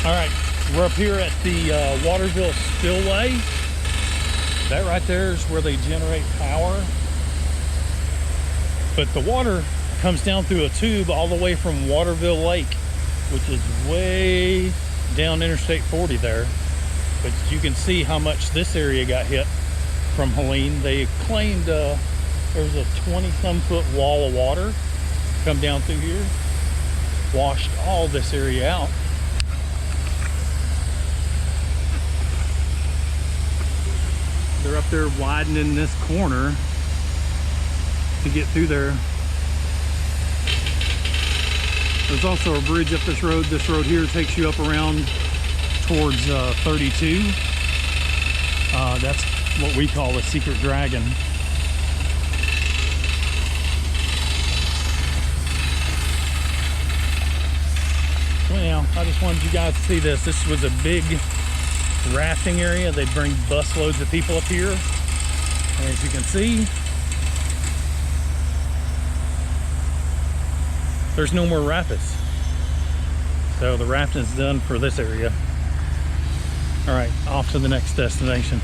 All right, we're up here at the Waterville Spillway. That right there is where they generate power. But the water comes down through a tube all the way from Waterville Lake, which is way down Interstate 40 there. But you can see how much this area got hit from Helene. They claimed there was a 20-some foot wall of water come down through here, washed all this area out. They're up there widening this corner to get through there. There's also a bridge up this road. This road here takes you up around towards 32. That's what we call the Secret Dragon. So anyhow, I just wanted you guys to see this. This was a big rafting area. They'd bring busloads of people up here. And as you can see, there's no more rapids. So the rafting is done for this area. All right, off to the next destination.